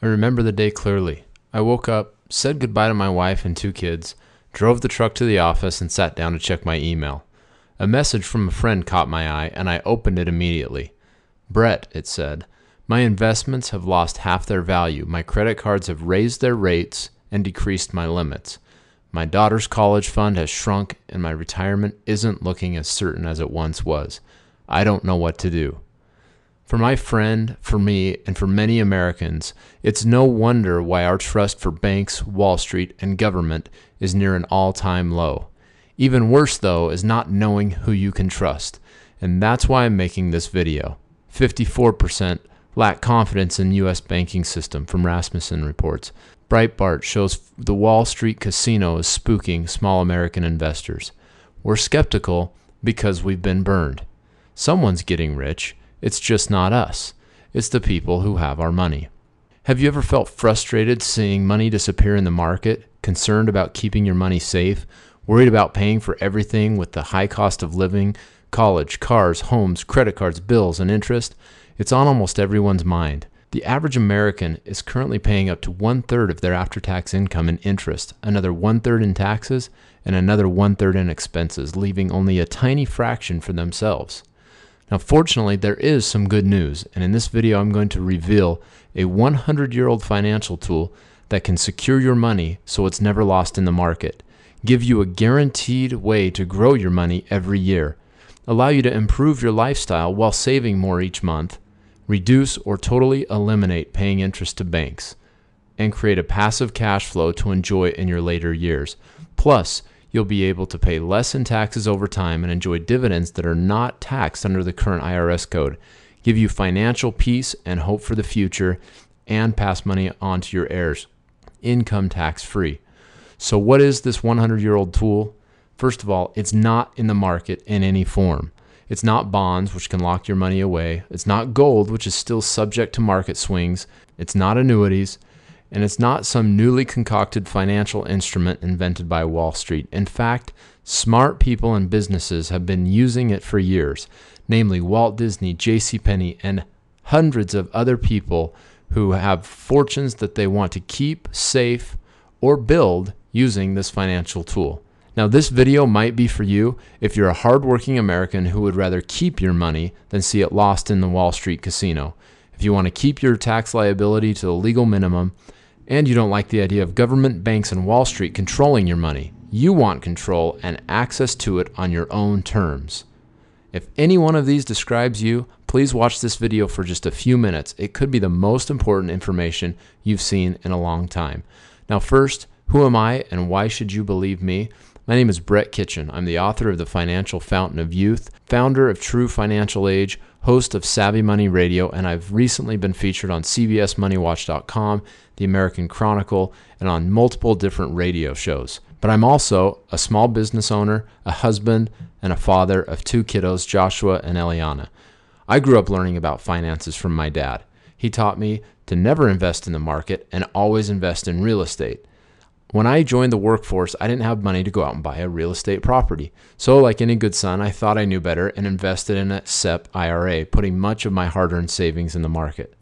I remember the day clearly. I woke up, said goodbye to my wife and 2 kids, drove the truck to the office, and sat down to check my email. A message from a friend caught my eye, and I opened it immediately. "Brett," it said, "my investments have lost half their value. My credit cards have raised their rates and decreased my limits. My daughter's college fund has shrunk, and my retirement isn't looking as certain as it once was. I don't know what to do." For my friend, for me, and for many Americans, it's no wonder why our trust for banks, Wall Street, and government is near an all-time low. Even worse, though, is not knowing who you can trust, and that's why I'm making this video. 54% lack confidence in U.S. banking system from Rasmussen reports. Breitbart shows the Wall Street casino is spooking small American investors. We're skeptical because we've been burned. Someone's getting rich. It's just not us. It's the people who have our money. Have you ever felt frustrated seeing money disappear in the market, concerned about keeping your money safe, worried about paying for everything with the high cost of living, college, cars, homes, credit cards, bills, and interest? It's on almost everyone's mind. The average American is currently paying up to 1/3 of their after-tax income in interest, another 1/3 in taxes, and another 1/3 in expenses, leaving only a tiny fraction for themselves. Now, fortunately, there is some good news, and in this video, I'm going to reveal a 100-year-old financial tool that can secure your money so it's never lost in the market, give you a guaranteed way to grow your money every year, allow you to improve your lifestyle while saving more each month, reduce or totally eliminate paying interest to banks, and create a passive cash flow to enjoy in your later years. Plus, you'll be able to pay less in taxes over time and enjoy dividends that are not taxed under the current IRS code, give you financial peace and hope for the future, and pass money on to your heirs, income tax free. So what is this 100-year-old tool? First of all, it's not in the market in any form. It's not bonds, which can lock your money away. It's not gold, which is still subject to market swings. It's not annuities. And it's not some newly concocted financial instrument invented by Wall Street. In fact, smart people and businesses have been using it for years, namely Walt Disney, JCPenney, and hundreds of other people who have fortunes that they want to keep safe or build using this financial tool. Now, this video might be for you if you're a hardworking American who would rather keep your money than see it lost in the Wall Street casino. If you want to keep your tax liability to the legal minimum, and you don't like the idea of government, banks, and Wall Street controlling your money. You want control and access to it on your own terms. If any one of these describes you, please watch this video for just a few minutes. It could be the most important information you've seen in a long time. Now first, who am I and why should you believe me? My name is Brett Kitchen. I'm the author of The Financial Fountain of Youth, founder of True Financial Age, host of Savvy Money Radio, and I've recently been featured on CBSMoneyWatch.com, The American Chronicle, and on multiple different radio shows. But I'm also a small business owner, a husband, and a father of 2 kiddos, Joshua and Eliana. I grew up learning about finances from my dad. He taught me to never invest in the market and always invest in real estate. When I joined the workforce, I didn't have money to go out and buy a real estate property. So like any good son, I thought I knew better and invested in a SEP IRA, putting much of my hard-earned savings in the market.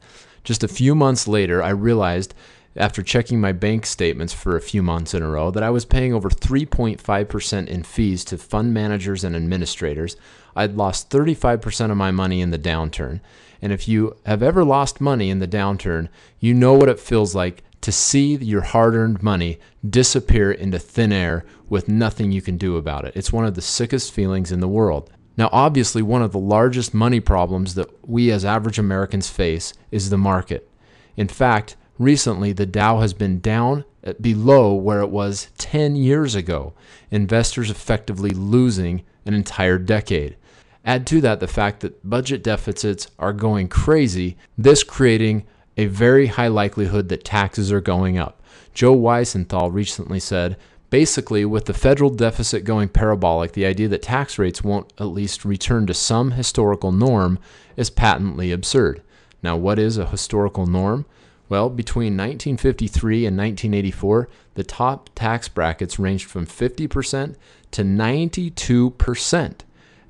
Just a few months later, I realized after checking my bank statements for a few months in a row that I was paying over 3.5% in fees to fund managers and administrators. I'd lost 35% of my money in the downturn. And if you have ever lost money in the downturn, you know what it feels like to see your hard-earned money disappear into thin air with nothing you can do about it. It's one of the sickest feelings in the world. Now, obviously, one of the largest money problems that we as average Americans face is the market. In fact, recently, the Dow has been down below where it was 10 years ago, investors effectively losing an entire decade. Add to that the fact that budget deficits are going crazy, this creating a very high likelihood that taxes are going up. Joe Weisenthal recently said, basically, with the federal deficit going parabolic, the idea that tax rates won't at least return to some historical norm is patently absurd. Now, what is a historical norm? Well, between 1953 and 1984, the top tax brackets ranged from 50% to 92%.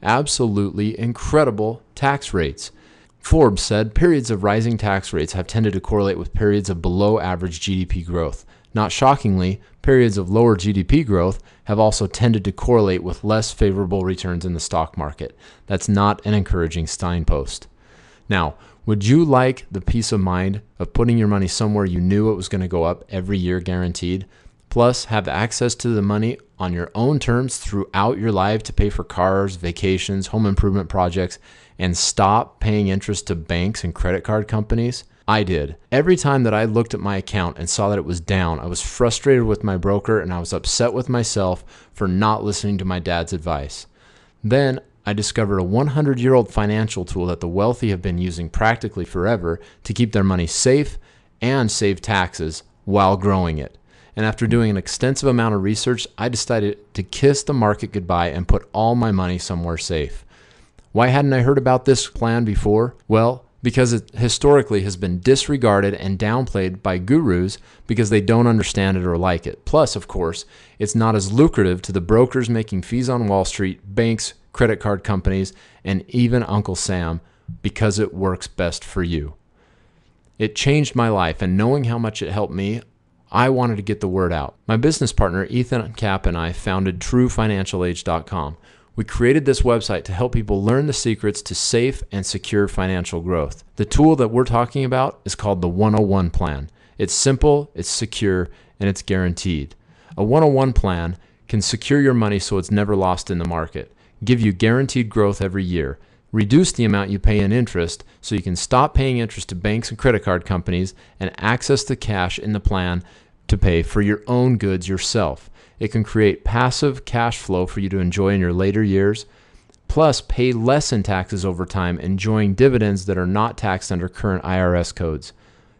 Absolutely incredible tax rates. Forbes said periods of rising tax rates have tended to correlate with periods of below average GDP growth. Not shockingly, periods of lower GDP growth have also tended to correlate with less favorable returns in the stock market. That's not an encouraging signpost. Now, would you like the peace of mind of putting your money somewhere you knew it was going to go up every year guaranteed? Plus, have access to the money on your own terms throughout your life to pay for cars, vacations, home improvement projects, and stop paying interest to banks and credit card companies? I did. Every time that I looked at my account and saw that it was down, I was frustrated with my broker and I was upset with myself for not listening to my dad's advice. Then I discovered a 100-year-old financial tool that the wealthy have been using practically forever to keep their money safe and save taxes while growing it. And after doing an extensive amount of research, I decided to kiss the market goodbye and put all my money somewhere safe. Why hadn't I heard about this plan before? Well, because it historically has been disregarded and downplayed by gurus because they don't understand it or like it. Plus, of course, it's not as lucrative to the brokers making fees on Wall Street, banks, credit card companies, and even Uncle Sam because it works best for you. It changed my life, and knowing how much it helped me, I wanted to get the word out. My business partner, Ethan Kapp, and I founded TrueFinancialAge.com. We created this website to help people learn the secrets to safe and secure financial growth. The tool that we're talking about is called the 101 Plan. It's simple, it's secure, and it's guaranteed. A 101 plan can secure your money so it's never lost in the market, give you guaranteed growth every year, reduce the amount you pay in interest so you can stop paying interest to banks and credit card companies and access the cash in the plan to pay for your own goods yourself. It can create passive cash flow for you to enjoy in your later years, plus pay less in taxes over time, enjoying dividends that are not taxed under current IRS codes.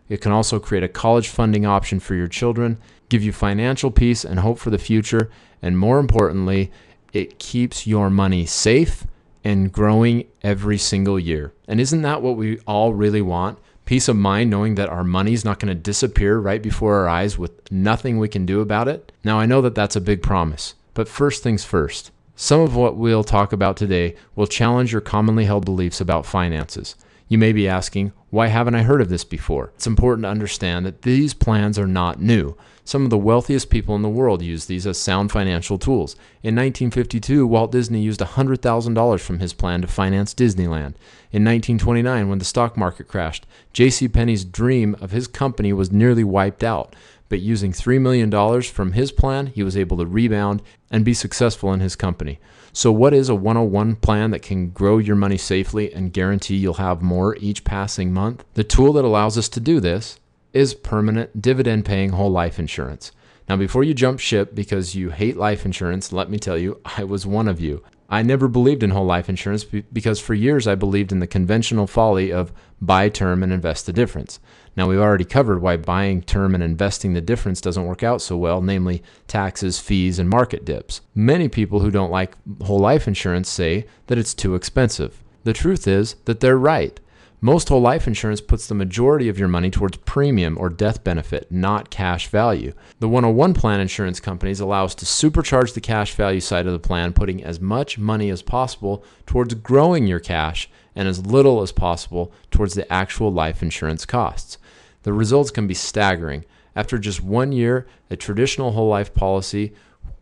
It can also create a college funding option for your children, give you financial peace and hope for the future, and more importantly, it keeps your money safe and growing every single year. And isn't that what we all really want? Peace of mind knowing that our money's not going to disappear right before our eyes with nothing we can do about it. Now, I know that that's a big promise, but first things first. Some of what we'll talk about today will challenge your commonly held beliefs about finances. You may be asking, why haven't I heard of this before? It's important to understand that these plans are not new. Some of the wealthiest people in the world use these as sound financial tools. In 1952, Walt Disney used $100,000 from his plan to finance Disneyland. In 1929, when the stock market crashed, J.C. Penney's dream of his company was nearly wiped out. But using $3 million from his plan, he was able to rebound and be successful in his company. So what is a 101 plan that can grow your money safely and guarantee you'll have more each passing month? The tool that allows us to do this is permanent dividend-paying whole life insurance. Now, before you jump ship because you hate life insurance, let me tell you, I was one of you. I never believed in whole life insurance because for years I believed in the conventional folly of buy term and invest the difference. Now, we've already covered why buying term and investing the difference doesn't work out so well, namely taxes, fees, and market dips. Many people who don't like whole life insurance say that it's too expensive. The truth is that they're right. Most whole life insurance puts the majority of your money towards premium or death benefit, not cash value. The 101 plan insurance companies allow us to supercharge the cash value side of the plan, putting as much money as possible towards growing your cash and as little as possible towards the actual life insurance costs. The results can be staggering. After just 1 year, a traditional whole life policy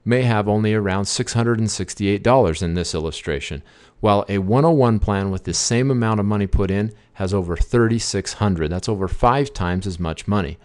may have only around $668 in this illustration, while a 101 plan with the same amount of money put in has over $3,600. That's over 5 times as much money.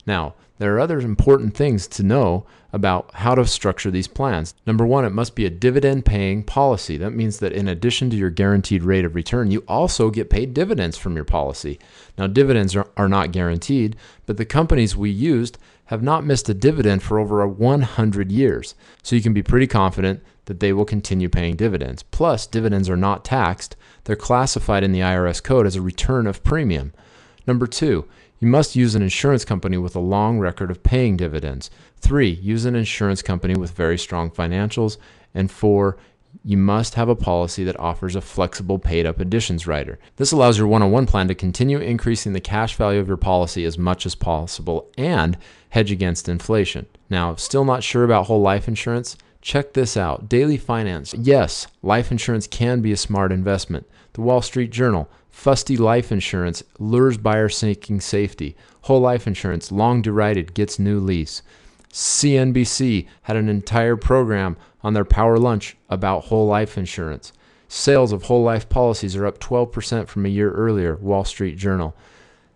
Now, there are other important things to know about how to structure these plans. Number one, it must be a dividend-paying policy. That means that in addition to your guaranteed rate of return, you also get paid dividends from your policy. Now, dividends are not guaranteed, but the companies we used have not missed a dividend for over 100 years. So you can be pretty confident that they will continue paying dividends. Plus, dividends are not taxed. They're classified in the IRS code as a return of premium. Number two, you must use an insurance company with a long record of paying dividends. 3, use an insurance company with very strong financials. And 4, you must have a policy that offers a flexible paid-up additions rider. This allows your 101 plan to continue increasing the cash value of your policy as much as possible and hedge against inflation. Now, still not sure about whole life insurance? Check this out. Daily Finance. Yes, life insurance can be a smart investment. The Wall Street Journal. Fusty Life Insurance lures buyers seeking safety. Whole Life Insurance, long derided, gets new lease. CNBC had an entire program on their Power Lunch about whole life insurance. Sales of whole life policies are up 12% from a year earlier, Wall Street Journal.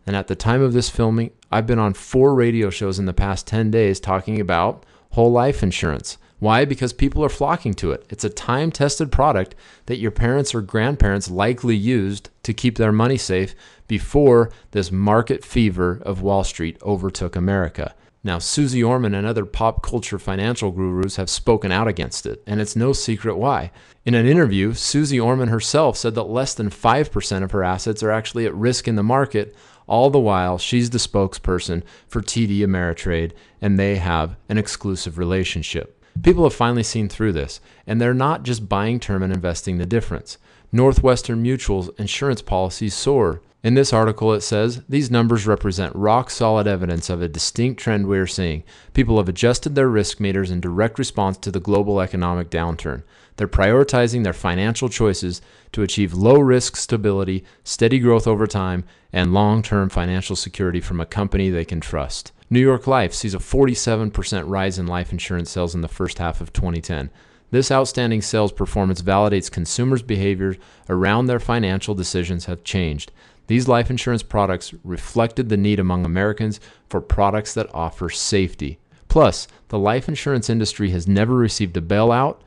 And at the time of this filming, I've been on 4 radio shows in the past 10 days talking about whole life insurance. Why? Because people are flocking to it. It's a time-tested product that your parents or grandparents likely used to keep their money safe before this market fever of Wall Street overtook America. Now, Suze Orman and other pop culture financial gurus have spoken out against it, and it's no secret why. In an interview, Suze Orman herself said that less than 5% of her assets are actually at risk in the market, all the while she's the spokesperson for TD Ameritrade, and they have an exclusive relationship. People have finally seen through this, and they're not just buying term and investing the difference. Northwestern Mutual's insurance policies soar. In this article, it says, these numbers represent rock-solid evidence of a distinct trend we are seeing. People have adjusted their risk meters in direct response to the global economic downturn. They're prioritizing their financial choices to achieve low-risk stability, steady growth over time, and long-term financial security from a company they can trust. New York Life sees a 47% rise in life insurance sales in the first half of 2010. This outstanding sales performance validates consumers' behaviors around their financial decisions have changed. These life insurance products reflected the need among Americans for products that offer safety. Plus, the life insurance industry has never received a bailout.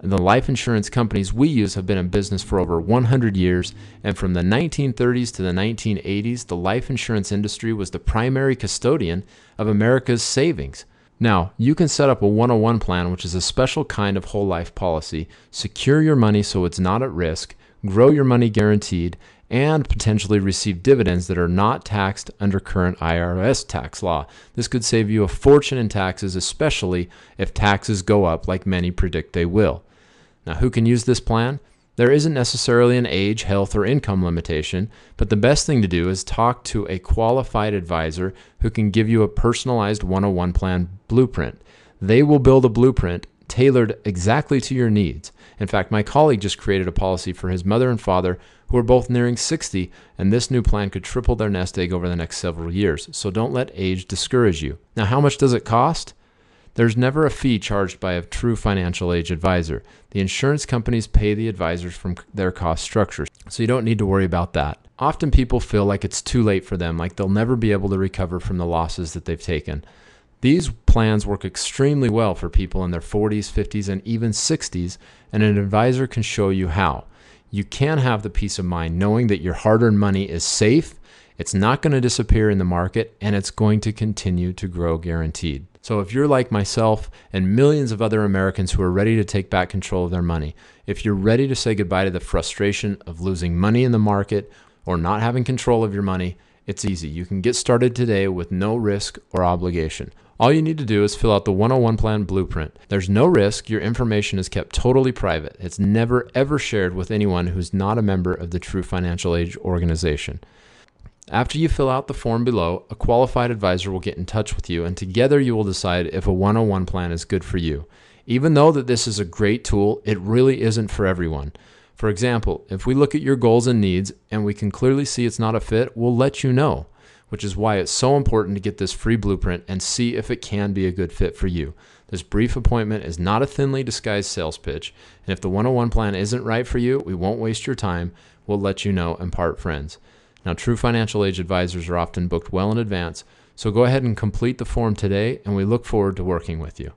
The life insurance companies we use have been in business for over 100 years, and from the 1930s to the 1980s, the life insurance industry was the primary custodian of America's savings. Now, you can set up a 101 plan, which is a special kind of whole life policy, secure your money so it's not at risk, grow your money guaranteed, and potentially receive dividends that are not taxed under current IRS tax law. This could save you a fortune in taxes, especially if taxes go up like many predict they will. Now, who can use this plan? There isn't necessarily an age, health, or income limitation, but the best thing to do is talk to a qualified advisor who can give you a personalized 101 plan blueprint. They will build a blueprint tailored exactly to your needs. In fact, my colleague just created a policy for his mother and father who are both nearing 60, and this new plan could triple their nest egg over the next several years. So don't let age discourage you. Now, how much does it cost? There's never a fee charged by a true financial age advisor. The insurance companies pay the advisors from their cost structures, so you don't need to worry about that. Often people feel like it's too late for them, like they'll never be able to recover from the losses that they've taken. These plans work extremely well for people in their 40s, 50s, and even 60s, and an advisor can show you how. You can have the peace of mind knowing that your hard-earned money is safe, it's not going to disappear in the market, and it's going to continue to grow guaranteed. So if you're like myself and millions of other Americans who are ready to take back control of their money, if you're ready to say goodbye to the frustration of losing money in the market or not having control of your money, it's easy. You can get started today with no risk or obligation. All you need to do is fill out the 101 Plan Blueprint. There's no risk. Your information is kept totally private. It's never, ever shared with anyone who's not a member of the True Financial Age organization. After you fill out the form below, a qualified advisor will get in touch with you, and together you will decide if a 101 plan is good for you. Even though that this is a great tool, it really isn't for everyone. For example, if we look at your goals and needs and we can clearly see it's not a fit, we'll let you know, which is why it's so important to get this free blueprint and see if it can be a good fit for you. This brief appointment is not a thinly disguised sales pitch, and if the 101 plan isn't right for you, we won't waste your time. We'll let you know and part friends. Now, True Financial Age advisors are often booked well in advance, so go ahead and complete the form today, and we look forward to working with you.